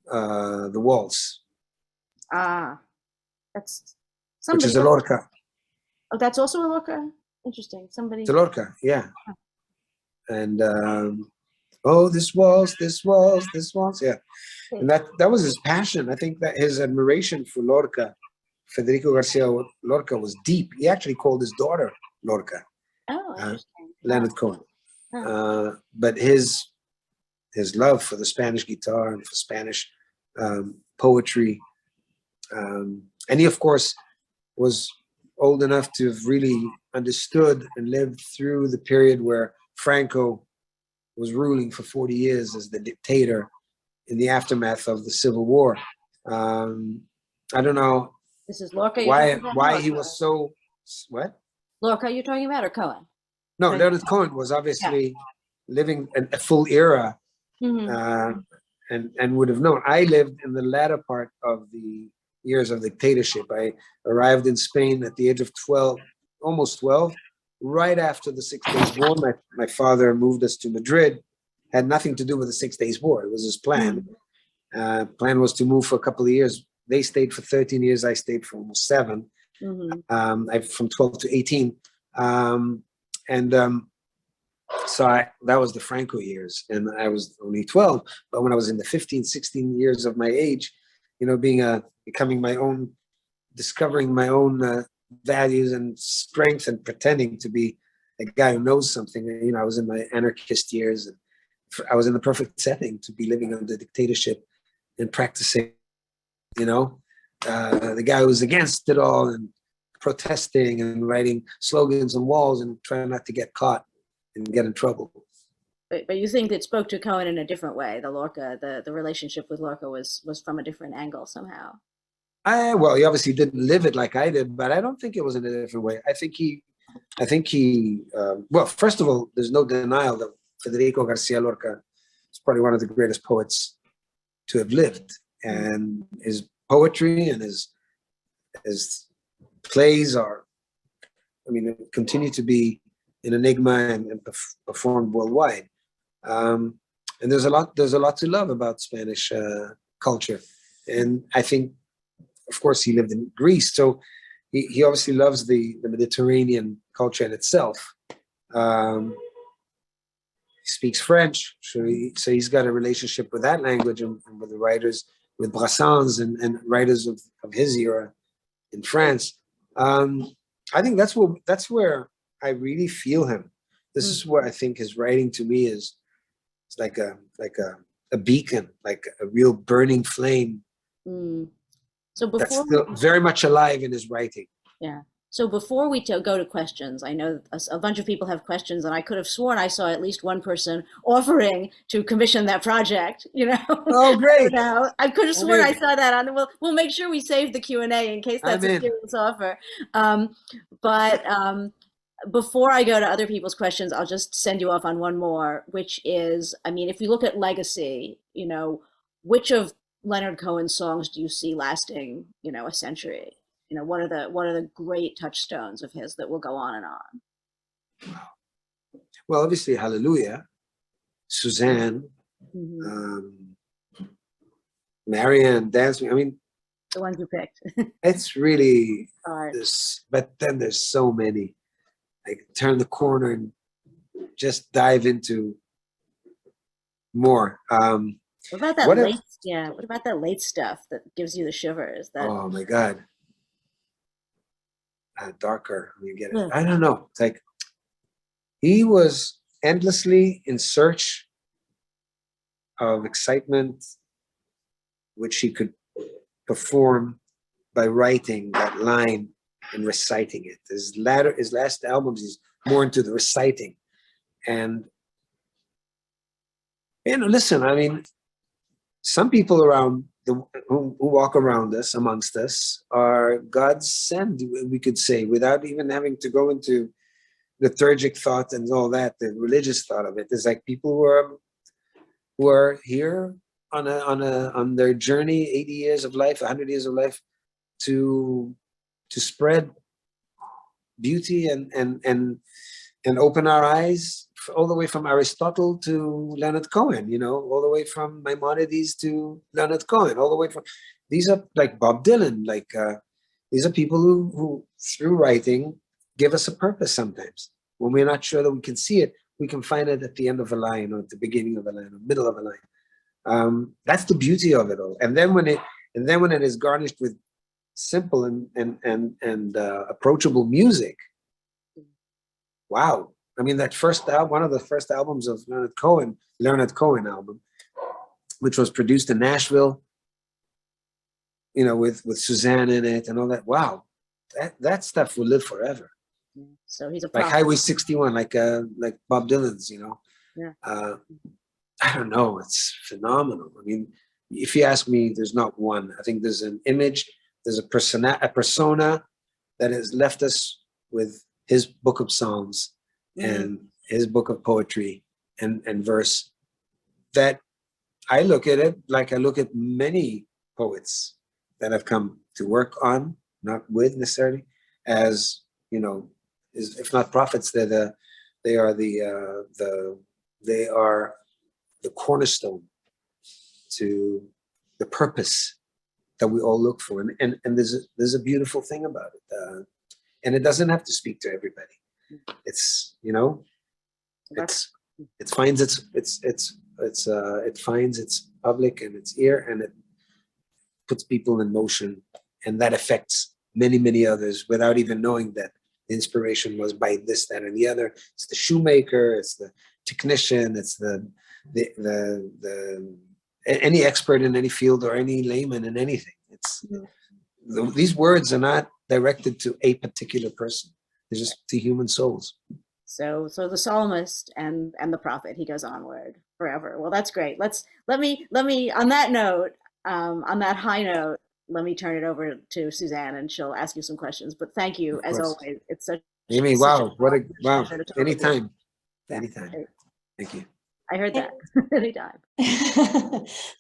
the waltz. That's somebody. Which is a Lorca. Oh, that's also a Lorca? Interesting. Somebody. It's a Lorca, yeah. And oh, this waltz, yeah. And that was his passion. I think that his admiration for Lorca, Federico Garcia Lorca, was deep. He actually called his daughter Lorca. Oh, interesting. Leonard Cohen. But his love for the Spanish guitar and for Spanish poetry, and he, of course, was old enough to have really understood and lived through the period where Franco was ruling for 40 years as the dictator in the aftermath of the Civil War. I don't know This is Lorca. why he was so, what? Lorca, you're talking about, or Cohen? No, Leonard Cohen was obviously living a full era, and would have known. I lived in the latter part of the years of dictatorship. I arrived in Spain at the age of 12, almost 12, right after the 6 Days War. My father moved us to Madrid. Had nothing to do with the 6 Days War. It was his plan. Plan was to move for a couple of years. They stayed for 13 years. I stayed for almost 7. From 12 to 18. So that was the Franco years, and I was only 12. But when I was in the 15, 16 years of my age, becoming my own, discovering my own values and strength, and pretending to be a guy who knows something. I was in my anarchist years, and I was in the perfect setting to be living under dictatorship and practicing. The guy who was against it all and protesting and writing slogans on walls and trying not to get caught and get in trouble. But you think it spoke to Cohen in a different way? The Lorca, the relationship with Lorca was from a different angle somehow. Well, he obviously didn't live it like I did, but I don't think it was in a different way. I think he. Well, first of all, there's no denial that Federico Garcia Lorca is probably one of the greatest poets to have lived, and his poetry and his plays continue to be an enigma and performed worldwide. And there's a lot to love about Spanish culture. And I think, of course, he lived in Greece, so he obviously loves the Mediterranean culture in itself. He speaks French, so he's got a relationship with that language and with the writers, with Brassens and writers of his era in France. I think that's where I really feel him. This is where I think his writing to me is like a beacon, like a real burning flame. So before that's still very much alive in his writing. Yeah. So before we go to questions, I know a bunch of people have questions, and I could have sworn I saw at least one person offering to commission that project. Oh, great! I could have sworn I saw that on. We'll make sure we save the Q&A in case that's a serious offer. But before I go to other people's questions, I'll just send you off on one more, which is, if you look at legacy, which of Leonard Cohen's songs do you see lasting, a century? What are the great touchstones of his that will go on and on? Well, obviously, Hallelujah, Suzanne, Marianne, Dance. The ones you picked. It's really this, but then there's so many. Like, turn the corner and just dive into more. What about that late? What about that late stuff that gives you the shivers? Oh my God. Darker. Get it. I don't know. It's like he was endlessly in search of excitement, which he could perform by writing that line and reciting it. His last albums, he's more into the reciting. And listen, some people around who walk around us, amongst us, are God's send, we could say, without even having to go into liturgic thought and all that, the religious thought of it. There's like people who are here on their journey, 80 years of life, 100 years of life, to spread beauty and open our eyes, all the way from Aristotle to Leonard Cohen, all the way from Maimonides to Leonard Cohen, all the way from, these are like Bob Dylan, these are people who through writing give us a purpose sometimes. When we're not sure that we can see it, we can find it at the end of a line, or at the beginning of a line, or middle of a line. That's the beauty of it all. And then when it is garnished with simple and approachable music, wow, I mean, that first album, one of the first albums of Leonard Cohen album, which was produced in Nashville, you know, with Suzanne in it and all that. Wow, that stuff will live forever. So he's a Like prophet. Highway 61, like Bob Dylan's, you know. Yeah. I don't know, it's phenomenal. I mean, if you ask me, there's not one. I think there's an image, there's a persona that has left us with his book of songs and his book of poetry and verse, that I look at it like I look at many poets that have come to work on, not with necessarily, as, you know, if not prophets, they are the cornerstone to the purpose that we all look for. And there's a beautiful thing about it. And it doesn't have to speak to everybody. It's, you know, it finds its public and its ear, and it puts people in motion, and that affects many, many others without even knowing that the inspiration was by this, that, and the other. It's the shoemaker, it's the technician, it's any expert in any field or any layman in anything. It's these words are not directed to a particular person. They're just to human souls. So the psalmist and the prophet, he goes onward forever. Well, that's great. Let me on that note, on that high note, let me turn it over to Suzanne, and she'll ask you some questions. But thank you as always. It's such. Amy, wow, wow! Anytime. Great. Thank you. I heard that. Anytime.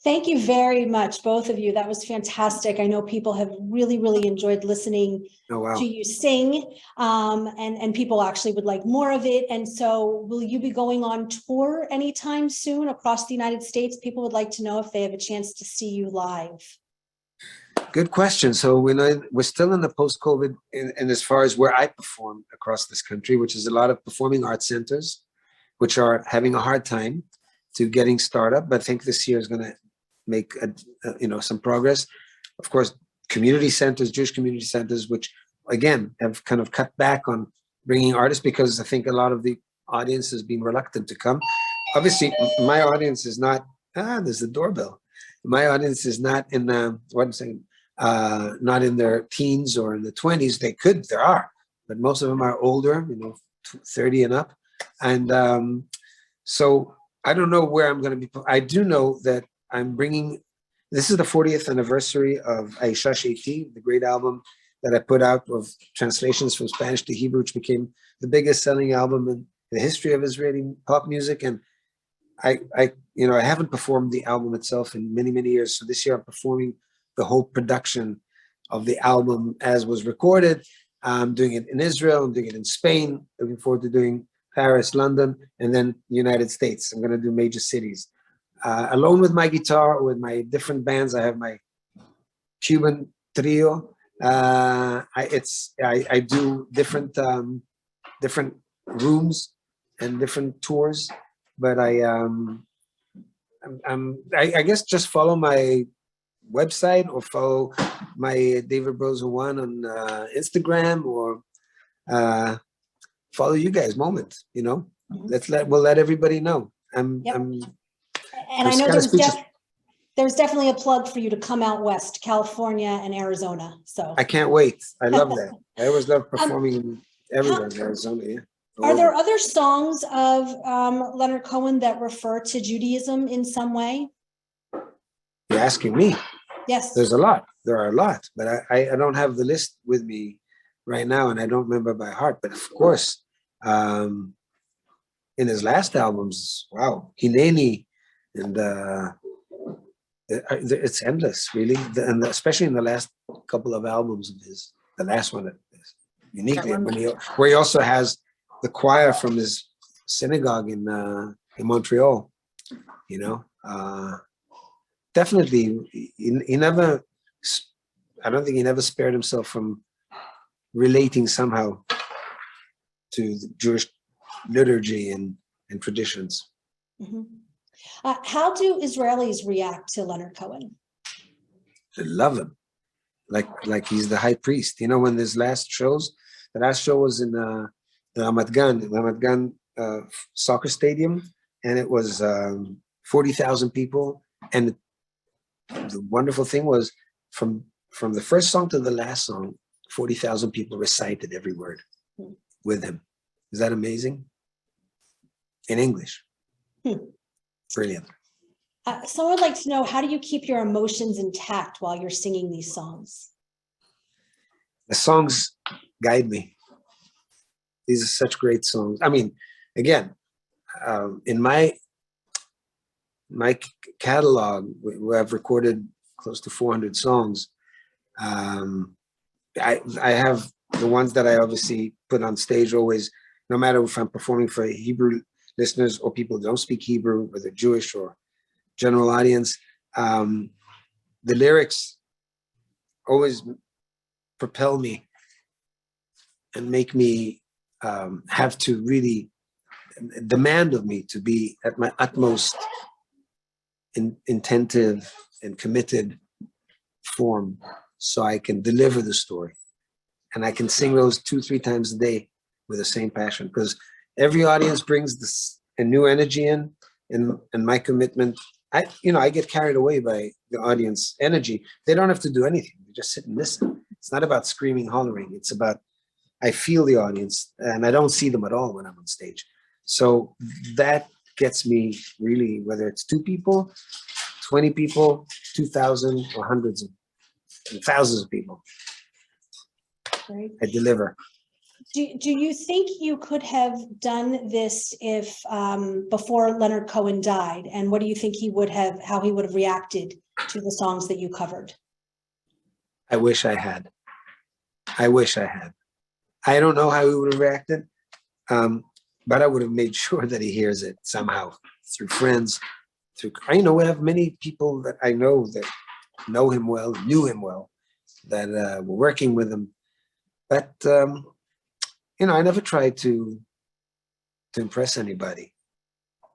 Thank you very much, both of you. That was fantastic. I know people have really, really enjoyed listening to you sing, and people actually would like more of it. And so will you be going on tour anytime soon across the United States? People would like to know if they have a chance to see you live. Good question. So we're still in the post-COVID, and as far as where I perform across this country, which is a lot of performing arts centers, which are having a hard time to getting started. But I think this year is going to make some progress. Of course, community centers, Jewish community centers, which again have kind of cut back on bringing artists because I think a lot of the audience has been reluctant to come. Obviously, my audience is not. There's the doorbell. My audience is not in not in their teens or in the 20s. There are, but most of them are older, 30 and up. And so I don't know where I'm going to be. I do know that I'm bringing, this is the 40th anniversary of Aisha Sheiti, the great album that I put out of translations from Spanish to Hebrew, which became the biggest selling album in the history of Israeli pop music. And I haven't performed the album itself in many, many years. So this year I'm performing the whole production of the album as was recorded. I'm doing it in Israel, I'm doing it in Spain, looking forward to doing Paris, London, and then the United States. I'm going to do major cities. Alone with my guitar, or with my different bands. I have my Cuban trio. I do different rooms and different tours, but I guess just follow my website or follow my David Broza 1 on Instagram, or follow you guys Moment, we'll let everybody know. And I know there's definitely a plug for you to come out west, California and Arizona. So I can't wait. I love that. I always love performing everywhere in Arizona. Yeah. Are there other songs of Leonard Cohen that refer to Judaism in some way? You're asking me? Yes. There are a lot, but I don't have the list with me right now, and I don't remember by heart. But of course, in his last albums, wow, Hineni, and it's endless, really, and especially in the last couple of albums of his. The last one is uniquely, where he also has the choir from his synagogue in Montreal. Definitely, he never. I don't think he never spared himself from relating somehow to the Jewish liturgy and traditions. Mm-hmm. How do Israelis react to Leonard Cohen? They love him, like he's the high priest. When his the last show was in Ramat Gan. Ramat Gan soccer stadium, and it was 40,000 people. And the wonderful thing was from the first song to the last song, 40,000 people recited every word with him. Is that amazing? In English. Brilliant. Someone would like to know, how do you keep your emotions intact while you're singing these songs? The songs guide me. These are such great songs. I mean, again, in my catalog, where I've recorded close to 400 songs, I have the ones that I obviously put on stage always, no matter if I'm performing for Hebrew listeners or people who don't speak Hebrew, whether Jewish or general audience. The lyrics always propel me and make me have to really demand of me to be at my utmost intentive and committed form, so I can deliver the story. And I can sing those 2-3 times a day with the same passion, because every audience brings this a new energy in, and my commitment. I get carried away by the audience energy. They don't have to do anything. They just sit and listen. It's not about screaming, hollering. It's about, I feel the audience, and I don't see them at all when I'm on stage. So that gets me really, whether it's 2 people, 20 people, 2,000, or hundreds and thousands of people. Great. I deliver. Do you think you could have done this if before Leonard Cohen died? And what do you think how he would have reacted to the songs that you covered? I wish I had. I wish I had. I don't know how he would have reacted, but I would have made sure that he hears it somehow through friends. We have many people that I know that know him well, knew him well, that were working with him. But I never tried to impress anybody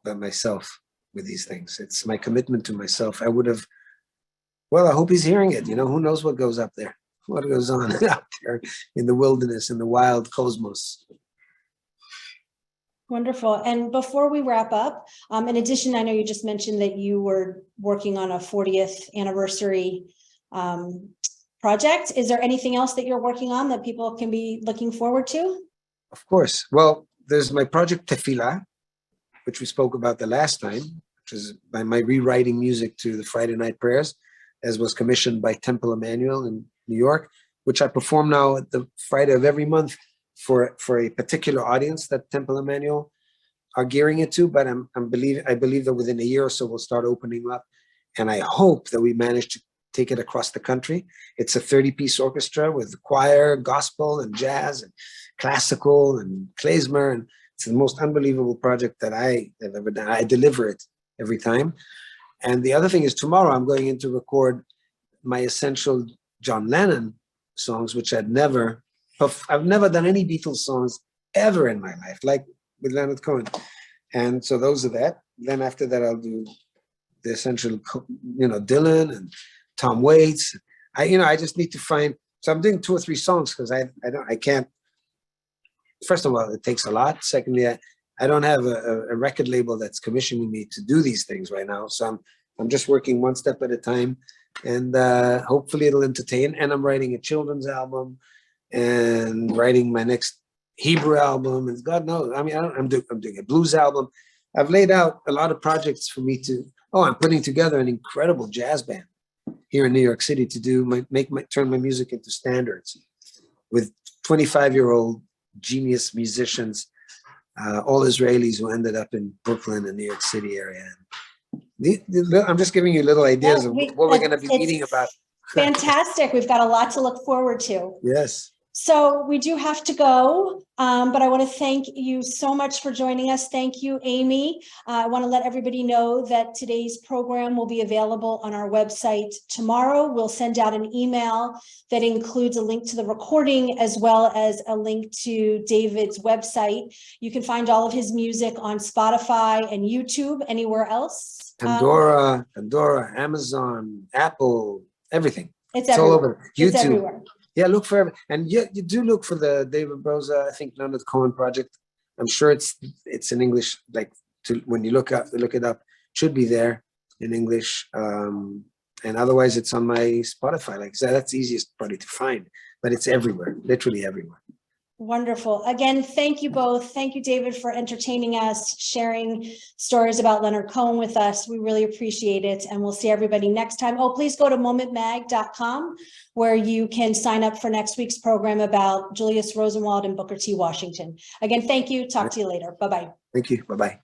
but myself with these things. It's my commitment to myself. I would have, I hope he's hearing it. Who knows what goes up there, what goes on out there in the wilderness, in the wild cosmos. Wonderful. And before we wrap up, in addition, I know you just mentioned that you were working on a 40th anniversary project. Is there anything else that you're working on that people can be looking forward to? Of course. Well, there's my project Tefillah, which we spoke about the last time, which is by my rewriting music to the Friday night prayers, as was commissioned by Temple Emmanuel in New York, which I perform now at the Friday of every month for a particular audience that Temple Emmanuel are gearing it to. But I believe that within a year or so we'll start opening up, and I hope that we manage to take it across the country. It's a 30-piece orchestra with choir, gospel, and jazz, and classical, and klezmer, and it's the most unbelievable project that I have ever done. I deliver it every time. And the other thing is, tomorrow I'm going in to record my essential John Lennon songs, which I've never done any Beatles songs ever in my life, like with Leonard Cohen. And so those are that. Then after that, I'll do the essential, Dylan and Tom Waits. I just need to find. So I'm doing 2 or 3 songs because I can't. First of all, it takes a lot. Secondly, I don't have a record label that's commissioning me to do these things right now. So I'm just working one step at a time, and hopefully it'll entertain. And I'm writing a children's album, and writing my next Hebrew album, and God knows. I'm doing a blues album. I've laid out a lot of projects for me to. I'm putting together an incredible jazz band here in New York City to turn my music into standards with 25-year-old genius musicians, all Israelis who ended up in Brooklyn and New York City area. I'm just giving you little ideas of what we're going to be meeting about. Fantastic. We've got a lot to look forward to. Yes. So we do have to go, but I want to thank you so much for joining us. Thank you, Amy. I want to let everybody know that today's program will be available on our website tomorrow. We'll send out an email that includes a link to the recording as well as a link to David's website. You can find all of his music on Spotify and YouTube. Anywhere else? Pandora, Amazon, Apple, everything. It's all over. YouTube. It's everywhere. Yeah, look for, and you do look for the David Broza, I think, Leonard Cohen project I'm sure it's in English. Like when you look it up, should be there in English. And otherwise, it's on my Spotify. Like so that's easiest probably to find, but it's everywhere, literally everywhere. Wonderful. Again, thank you both. Thank you, David, for entertaining us, sharing stories about Leonard Cohen with us. We really appreciate it. And we'll see everybody next time. Oh, please go to momentmag.com where you can sign up for next week's program about Julius Rosenwald and Booker T. Washington. Again, thank you. Talk to you later. Bye-bye. Thank you. Bye-bye.